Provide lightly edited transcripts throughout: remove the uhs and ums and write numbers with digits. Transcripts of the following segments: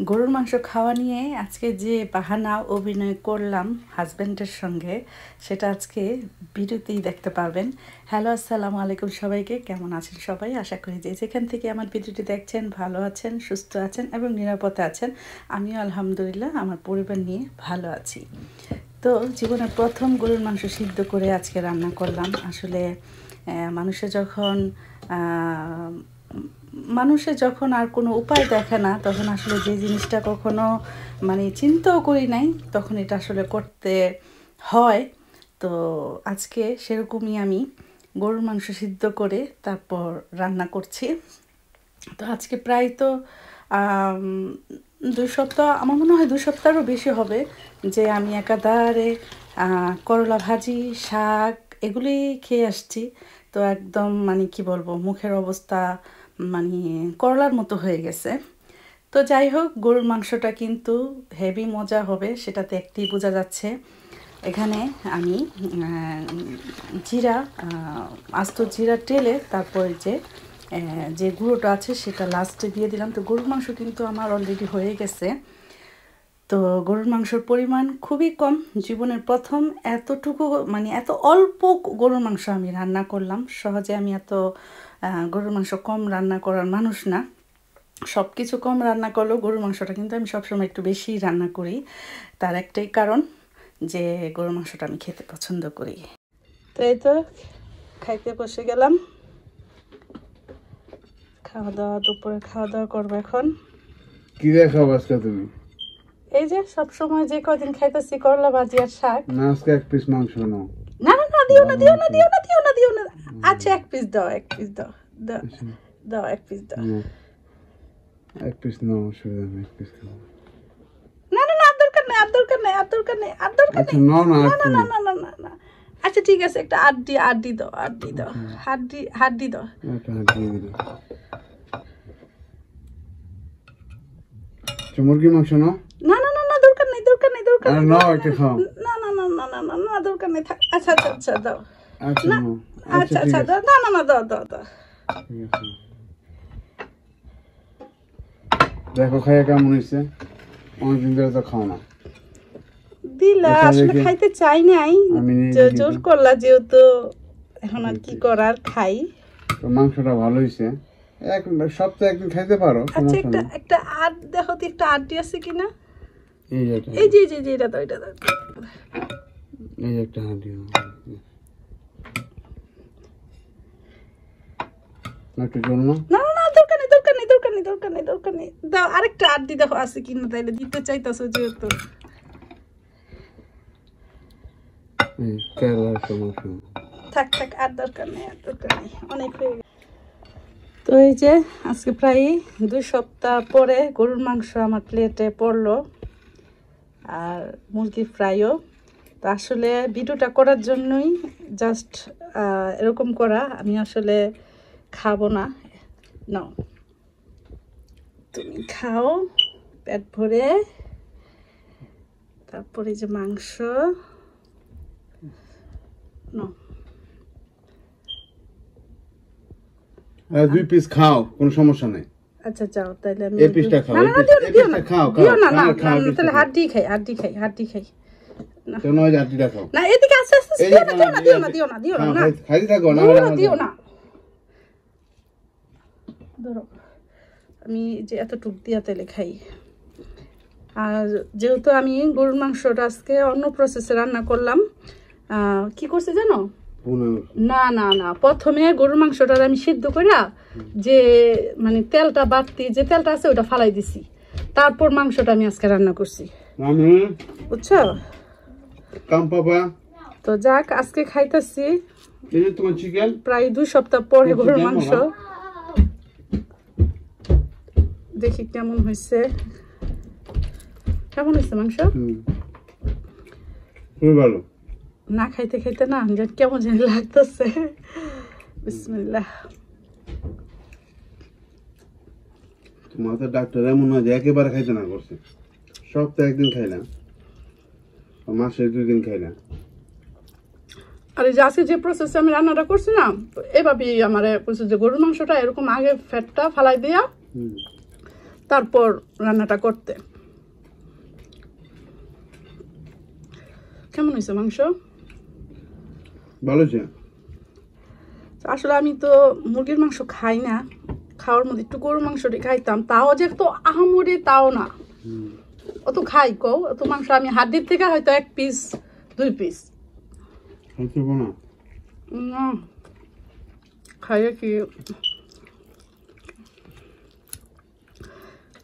গরুর মাংস খাওয়া নিয়ে আজকে যে বাহানা অভিনয় করলাম হাজব্যান্ডের সঙ্গে, সেটা আজকে ভিডিওতেই দেখতে পারবেন। হ্যালো, আসসালামু আলাইকুম সবাইকে। কেমন আছেন সবাই? আশা করি যে যেখান থেকে আমার ভিডিওটি দেখছেন ভালো আছেন, সুস্থ আছেন এবং নিরাপদে আছেন। আমিও আলহামদুলিল্লাহ আমার পরিবার নিয়ে ভালো আছি। তো জীবনের প্রথম গরুর মাংস সিদ্ধ করে আজকে রান্না করলাম। আসলে মানুষের যখন আর কোনো উপায় দেখে না, তখন আসলে যে জিনিসটা কখনো চিন্তাও করি নাই, তখন এটা আসলে করতে হয়। তো আজকে সেরকমই আমি গরুর মাংস সিদ্ধ করে তারপর রান্না করছি। তো আজকে প্রায় তো 2 সপ্তাহ, আমার মনে হয় 2 সপ্তাহেরও বেশি হবে যে আমি একাধারে করলা ভাজি, শাক এগুলি খেয়ে আসছি। তো একদম কি বলবো, মুখের অবস্থা করলার মতো হয়ে গেছে। তো যাই হোক, গরুর মাংসটা কিন্তু হেভি মজা হবে, সেটাতে একটি বোঝা যাচ্ছে। এখানে আমি আস্ত জিরা টেলে তারপরে যে গুঁড়োটা আছে সেটা লাস্টে দিয়ে দিলাম। তো গরুর মাংস কিন্তু আমার অলরেডি হয়ে গেছে। তো গরুর মাংসর পরিমাণ খুবই কম, জীবনের প্রথম এতটুকু এত অল্প গরুর মাংস আমি রান্না করলাম। সহজে আমি এত গরুর মাংস কম রান্না করার মানুষ না। সব কিছু কম রান্না করলেও গরুর মাংসটা কিন্তু আমি সবসময় একটু বেশি রান্না করি। তার একটাই কারণ যে গরুর মাংসটা আমি খেতে পছন্দ করি। তো এই তো খাইতে বসে গেলাম। দুপুরে খাওয়া দাওয়া করবো এখন। কি দিয়ে খাবো আজকে তুমি? এই যে সব সময় যে কদিন খাইতেছি করলা ভাজি আর শাক। না, আজকে 1 পিস মাংস নাও। না, দিও না। আচ্ছা, 1 পিস দাও, 1 পিস দাও, 1 পিস দাও। 1 পিস নাও, অসুবিধা নেই, 1 পিস খাবো। না, আর দরকার নেই। আচ্ছা, না। আচ্ছা ঠিক আছে, একটা আড্ডি দাও, হাড্ডি দাও। একটা হাড্ডি দিলাম। মুরগি মাংস নাও। না, দরকার নেই। আর নাও, একটা খাও। না, দরকার নেই। আচ্ছা দাও। আচ্ছা নাও। আচ্ছা দাও। না, দাও। দেখো খাইয়া কেমন হয়েছে। অনেকদিন ধরে তো খাও না। দিলা আসলে খাইতে চাই নাই, জোর করলা যেহেতু, এখন আর কি করার, খাই। তো মাংসটা ভালো হয়েছে, সপ্তাহে একদিন খাইতে পারো। আচ্ছা, একটা দেখো তো, একটা আড্ডি আছে কিনা। এই যে এটা দাও, এই একটা হাড্ডি একটু জল না। না, দরকার নেই। দাও আরেকটা আড্ডি দেখো আছে কিনা, তাইলে দিতে চাইতাছো যেহেতু। থাক, আর দরকার নেই, অনেক হয়ে গেছে। তো এই যে আজকে প্রায় 2 সপ্তাহ পরে গরুর মাংস আমার প্লেটে পড়লো, আর মুরগি ফ্রাইও। তো আসলে ভিডিওটা করার জন্যই জাস্ট এরকম করা। আমি আসলে খাবো না। নাও, তুমি খাও পেট ভরে। তারপরে যে মাংস নাও। 2 পিস খাও, কোনো সমস্যা নেই। আচ্ছা যাও, তাহলে আমি এই পিসটা খাও। দিও না, তাহলে হাড্ডি খাই। কেন ওই হাড্ডিটা খাও? না, এদিকে আস্তে দিও না। খাইতে থাকো না, দিও না। ধরো, আমি যে এতটুক দিয়া তাহলে খাই। আর যেহেতু আমি গরুর মাংসটা আজকে অন্য প্রসেসে রান্না করলাম। কি করছে জানো? না, প্রথমে গরুর মাংসটা আমি সিদ্ধ করে যে তেলটা বাড়তি যে তেলটা আছে ওটা ফালাই দিছি, তারপর মাংসটা আমি আজকে রান্না করছি, বুঝছো? তো যাক, আজকে খাইতেছি প্রায় 2 সপ্তাহ পরে গরুর মাংস। দেখি কেমন হয়েছে মাংস। ভালো না খাইতে না কেমন জানি লাগতেছে। বিসমিল্লাহ। তোমার তো ডাক্তার এমন না যে একেবারে খাইতে না করছে, সপ্তাহে 1 দিন খাইলাম, মাসে 2 দিন খাইলাম। আর এই যে আজকে যে প্রসেসে আমি রান্নাটা করছি না, এভাবেই আমার বলছে যে গরুর মাংসটা এরকম আগে ফ্যাটটা ফালাই দিয়া তারপর রান্নাটা করতে। কেমন হয়েছে মাংস? ভালো হয়েছে। আসলে আমি তো মুরগির মাংস খাই না, খাওয়ার মধ্যে একটু গরুর মাংসটি খাইতাম, তাও যে তো আহামরি তাও না, অত খাই কও অত মাংস আমি হাড্ডির থেকে হয়তো 1 পিস 2 পিস খাইয়া কি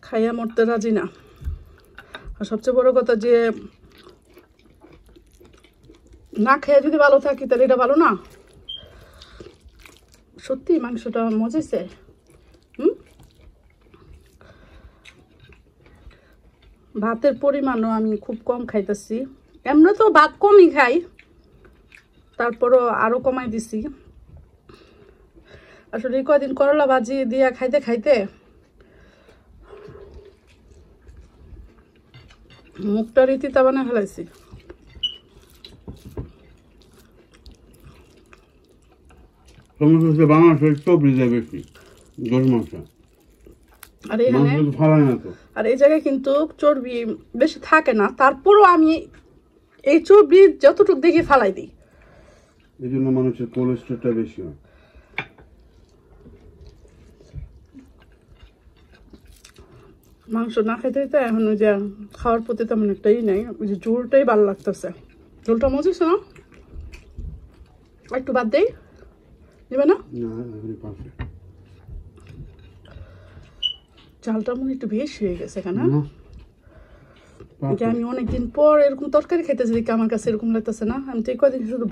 খাইয়া মরতে রাজি না। আর সবচেয়ে বড় কথা যে না খেয়ে যদি ভালো থাকি তাহলে এটা ভালো না। সত্যি মাংসটা মজেছে। ভাতের পরিমাণও আমি খুব কম খাইতেছি, এমনি তো ভাত কমই খাই, তারপরও আরো কমাই দিছি। আসলে কয়দিন করলা ভাজি দিয়া খাইতে খাইতে মুখটা রীতিতা বানায় ফেলাইছি। বাংলাদেশের চর্বি যায় বেশি গরুর মাংস, আর এখানে আর এই জায়গায় কিন্তু চর্বি বেশি থাকে না, তারপরও আমি এই চর্বি যতটুকু দেখে ফালাই দিই। এই জন্য মানুষের কোলেস্ট্রলটা বেশি হয়। মাংস না খেতে খেতে এখন ওই যে খাওয়ার প্রতি তেমন একটাই নেই, ওই যে ঝোলটাই ভালো লাগতেছে। ঝোলটা মজেছে না? একটু বাদ দেই, নেবে না? চালটা মনে একটু বেশি হয়ে গেছে কেন? আমি অনেকদিন পর এরকম তরকারি খাইতেছি দেখে আমার কাছে এরকম লাগতেছে না। আমি তো কদিন শুধু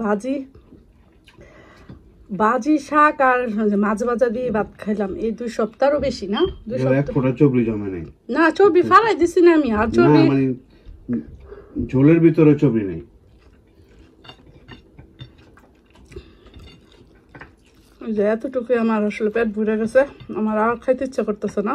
ভাজি শাক আর মাছ ভাজা দিয়ে ভাত খাইলাম, এই 2 সপ্তাহেরও বেশি না। 2 সপ্তাহ চর্বি জমে নাই না, চর্বি ফালাই দিছি না আমি। আর চর্বি মানে ঝোলের ভিতরে চর্বি নেই। যে এতটুকু আমার আসলে পেট ভরে গেছে, আমার আর খাইতে ইচ্ছা করতেছে না।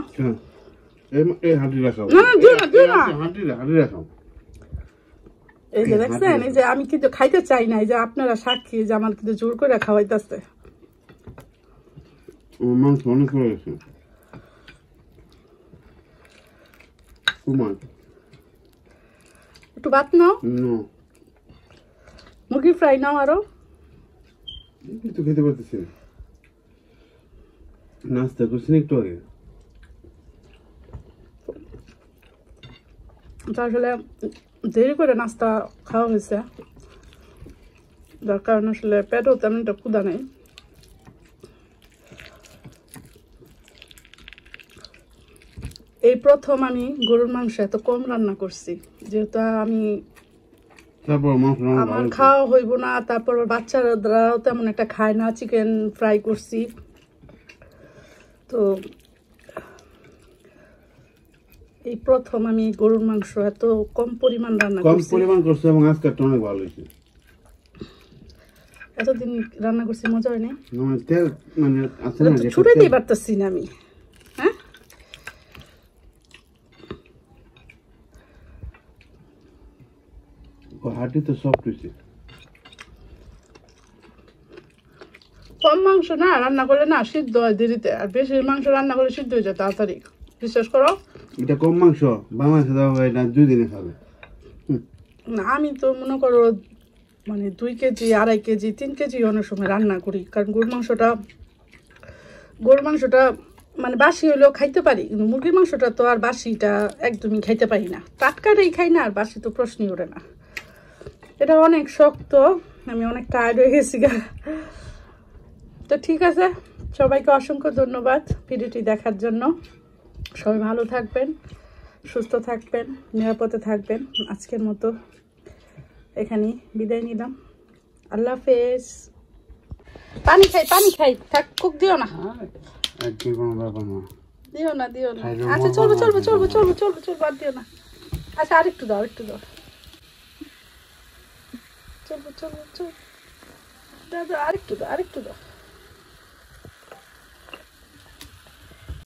এই যে দেখছেন, এই যে আমি কিন্তু খাইতে চাই না, এই যে আপনারা সাক্ষী যে আমার কিন্তু জোর করে খাওয়াইতেছে। মাংস অনেক হয়ে গেছে। একটু ভাত নাও, মুরগি ফ্রাই নাও আরো। তো খেতে পারতেছি না, নাস্তা করছি একটু আগে। আসলে দেরি করে নাস্তা খাওয়া হয়েছে, যার কারণে আসলে পেটও তেমন একটা ক্ষুধা নেই। এই প্রথম আমি গরুর মাংস এত কম রান্না করছি, যেহেতু আমি আমার খাওয়া হইব না, তারপর বাচ্চারাও তেমন একটা খায় না। চিকেন ফ্রাই করছি, তো এই প্রথম আমি গরুর মাংস এত কম পরিমাণ রান্না করছি এবং আজকে অনেক ভালো হয়েছে। এতদিন রান্না করছি মজা হয়নি, তেল মানে ছুটে দিয়ে পারতেছি না আমি। হ্যাঁ, হাঁটি তো সফট হয়েছে। কম মাংস না রান্না করলে না সিদ্ধ হয় দেরিতে, আর বেশি মাংস রান্না করলে সিদ্ধ হয়ে যায় তাড়াতাড়ি। বিশ্বাস করো, এটা কম মাংস বাংলাদেশে দেওয়া হয় না, 2 দিনে খাবে। না আমি তো মনে করো মানে 2 কেজি 2.5 কেজি 3 কেজি অনেক সময় রান্না করি, কারণ গরুর মাংসটা মানে বাসি হইলেও খাইতে পারি, কিন্তু মুরগির মাংসটা তো আর বাসিটা একদমই খাইতে পারি না। টাটকাটাই খাই না, আর বাসি তো প্রশ্নই ওঠে না। এটা অনেক শক্ত, আমি অনেক টায়ার্ড হয়ে গেছি গা। তো ঠিক আছে, সবাইকে অসংখ্য ধন্যবাদ ভিডিওটি দেখার জন্য। সবাই ভালো থাকবেন, সুস্থ থাকবেন, নিরাপদে থাকবেন। আজকের মতো এখানেই বিদায় নিলাম। আল্লাহ হাফেজ। পানি খাই থাক, কুক দিও না, দিও না। আচ্ছা চলবো, আর দিও না। আচ্ছা আরেকটু দাও, চলবো, দাও, আরেকটু দাও।